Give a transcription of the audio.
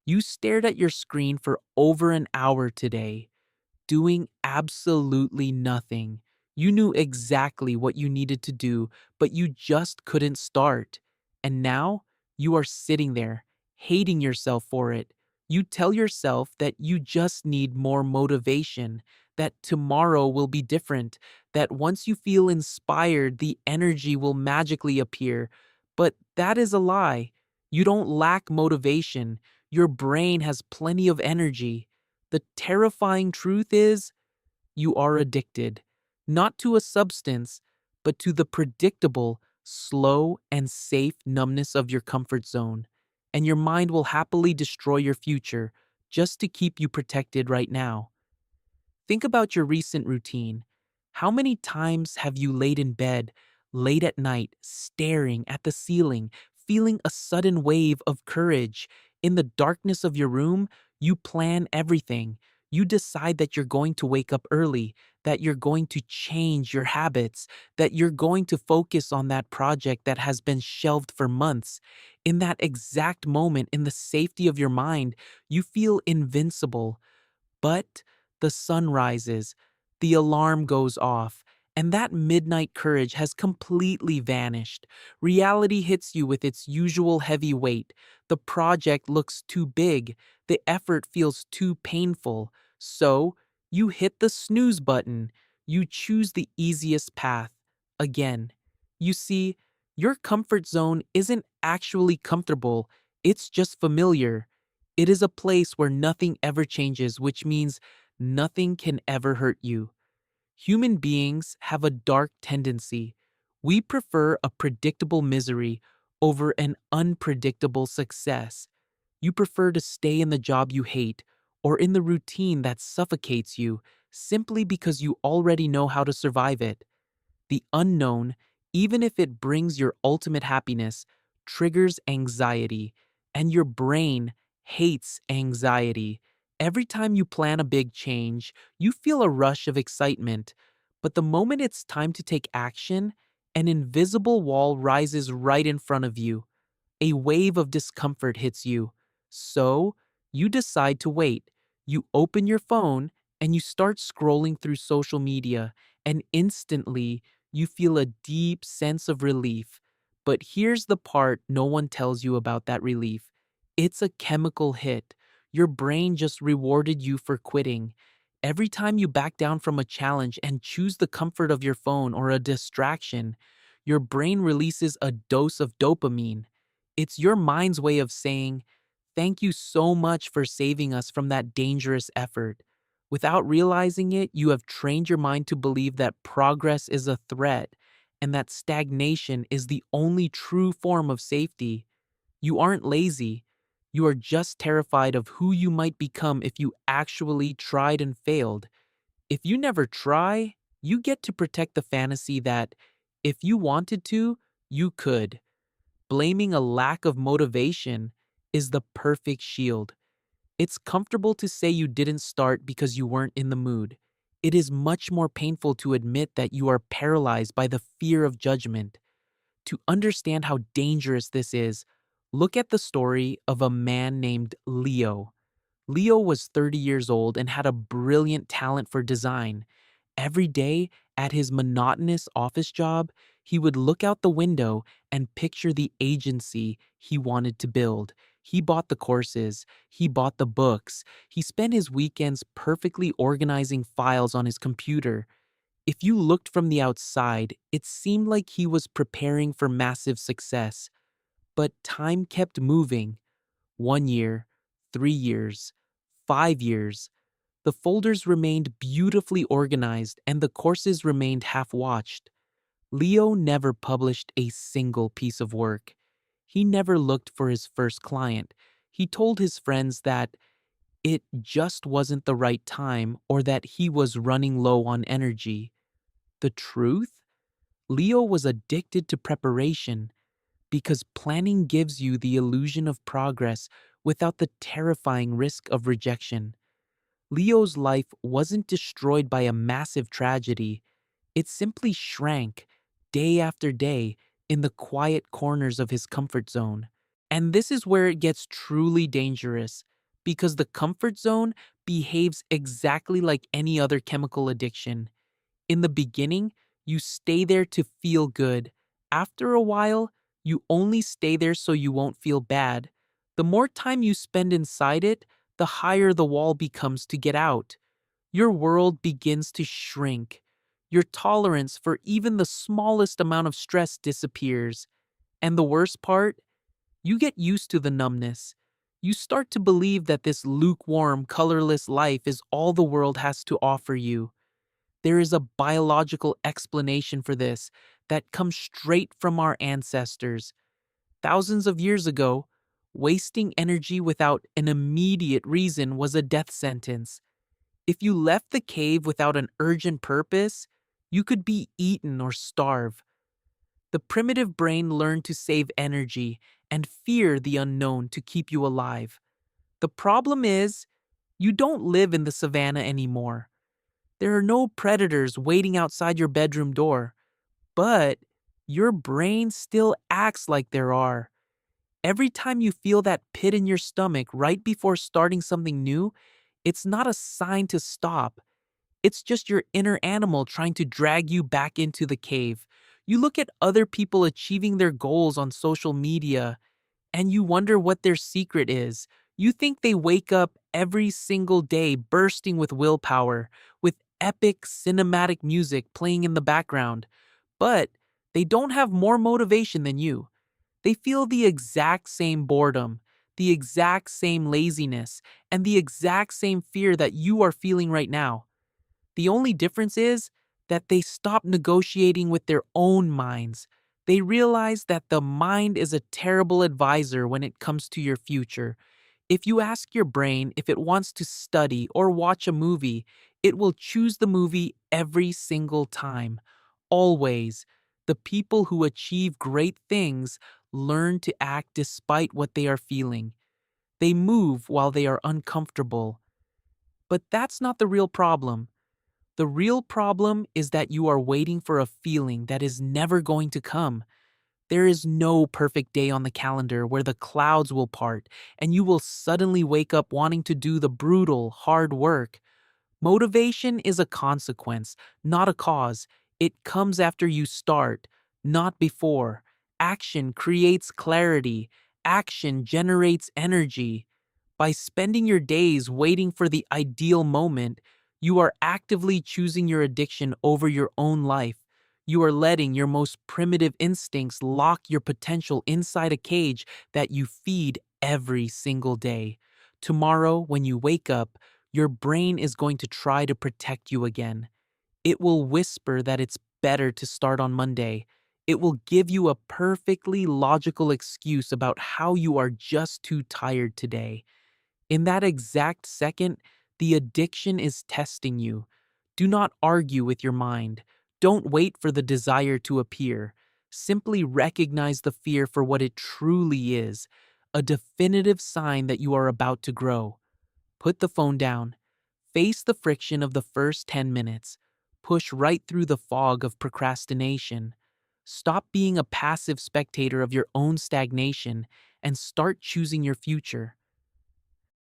You stared at your screen for over an hour today, doing absolutely nothing. You knew exactly what you needed to do, but you just couldn't start. And now you are sitting there, hating yourself for it. You tell yourself that you just need more motivation, that tomorrow will be different, that once you feel inspired, the energy will magically appear. But that is a lie. You don't lack motivation. Your brain has plenty of energy. The terrifying truth is, you are addicted, not to a substance, but to the predictable, slow, and safe numbness of your comfort zone. And your mind will happily destroy your future just to keep you protected right now. Think about your recent routine. How many times have you laid in bed, late at night, staring at the ceiling, feeling a sudden wave of courage? In the darkness of your room, you plan everything. You decide that you're going to wake up early, that you're going to change your habits, that you're going to focus on that project that has been shelved for months. In that exact moment, in the safety of your mind, you feel invincible. But the sun rises, the alarm goes off, and that midnight courage has completely vanished. Reality hits you with its usual heavy weight. The project looks too big, the effort feels too painful. So, you hit the snooze button. You choose the easiest path. Again. You see, your comfort zone isn't actually comfortable, it's just familiar. It is a place where nothing ever changes, which means nothing can ever hurt you. Human beings have a dark tendency. We prefer a predictable misery over an unpredictable success. You prefer to stay in the job you hate or in the routine that suffocates you simply because you already know how to survive it. The unknown, even if it brings your ultimate happiness, triggers anxiety, and your brain hates anxiety. Every time you plan a big change, you feel a rush of excitement, but the moment it's time to take action, an invisible wall rises right in front of you. A wave of discomfort hits you. So, you decide to wait. You open your phone and you start scrolling through social media, and instantly you feel a deep sense of relief. But here's the part no one tells you about that relief: it's a chemical hit. Your brain just rewarded you for quitting. Every time you back down from a challenge and choose the comfort of your phone or a distraction, your brain releases a dose of dopamine. It's your mind's way of saying, "Thank you so much for saving us from that dangerous effort." Without realizing it, you have trained your mind to believe that progress is a threat and that stagnation is the only true form of safety. You aren't lazy. You are just terrified of who you might become if you actually tried and failed. If you never try, you get to protect the fantasy that, if you wanted to, you could. Blaming a lack of motivation is the perfect shield. It's comfortable to say you didn't start because you weren't in the mood. It is much more painful to admit that you are paralyzed by the fear of judgment. To understand how dangerous this is, look at the story of a man named Leo. Leo was 30 years old and had a brilliant talent for design. Every day, at his monotonous office job, he would look out the window and picture the agency he wanted to build. He bought the courses, he bought the books, he spent his weekends perfectly organizing files on his computer. If you looked from the outside, it seemed like he was preparing for massive success. But time kept moving. 1 year, 3 years, 5 years. The folders remained beautifully organized and the courses remained half-watched. Leo never published a single piece of work. He never looked for his first client. He told his friends that it just wasn't the right time or that he was running low on energy. The truth? Leo was addicted to preparation because planning gives you the illusion of progress without the terrifying risk of rejection. Leo's life wasn't destroyed by a massive tragedy. It simply shrank, day after day, in the quiet corners of his comfort zone. And this is where it gets truly dangerous. because the comfort zone behaves exactly like any other chemical addiction. In the beginning, you stay there to feel good. After a while, you only stay there so you won't feel bad. The more time you spend inside it, the higher the wall becomes to get out. Your world begins to shrink. Your tolerance for even the smallest amount of stress disappears. And the worst part, you get used to the numbness. You start to believe that this lukewarm, colorless life is all the world has to offer you. There is a biological explanation for this that comes straight from our ancestors. Thousands of years ago, wasting energy without an immediate reason was a death sentence. If you left the cave without an urgent purpose, you could be eaten or starve. The primitive brain learned to save energy and fear the unknown to keep you alive. The problem is, you don't live in the savannah anymore. There are no predators waiting outside your bedroom door, but your brain still acts like there are. Every time you feel that pit in your stomach right before starting something new, it's not a sign to stop. It's just your inner animal trying to drag you back into the cave. You look at other people achieving their goals on social media and you wonder what their secret is. You think they wake up every single day bursting with willpower, with epic cinematic music playing in the background, but they don't have more motivation than you. They feel the exact same boredom, the exact same laziness, and the exact same fear that you are feeling right now. The only difference is that they stop negotiating with their own minds. They realize that the mind is a terrible advisor when it comes to your future. If you ask your brain if it wants to study or watch a movie, it will choose the movie every single time. Always. The people who achieve great things learn to act despite what they are feeling. They move while they are uncomfortable. But that's not the real problem. The real problem is that you are waiting for a feeling that is never going to come. There is no perfect day on the calendar where the clouds will part and you will suddenly wake up wanting to do the brutal, hard work. Motivation is a consequence, not a cause. It comes after you start, not before. Action creates clarity. Action generates energy. By spending your days waiting for the ideal moment, you are actively choosing your addiction over your own life. You are letting your most primitive instincts lock your potential inside a cage that you feed every single day. Tomorrow, when you wake up, your brain is going to try to protect you again. It will whisper that it's better to start on Monday. It will give you a perfectly logical excuse about how you are just too tired today. In that exact second, the addiction is testing you. Do not argue with your mind. Don't wait for the desire to appear. Simply recognize the fear for what it truly is, a definitive sign that you are about to grow. Put the phone down. Face the friction of the first 10 minutes. Push right through the fog of procrastination. Stop being a passive spectator of your own stagnation and start choosing your future.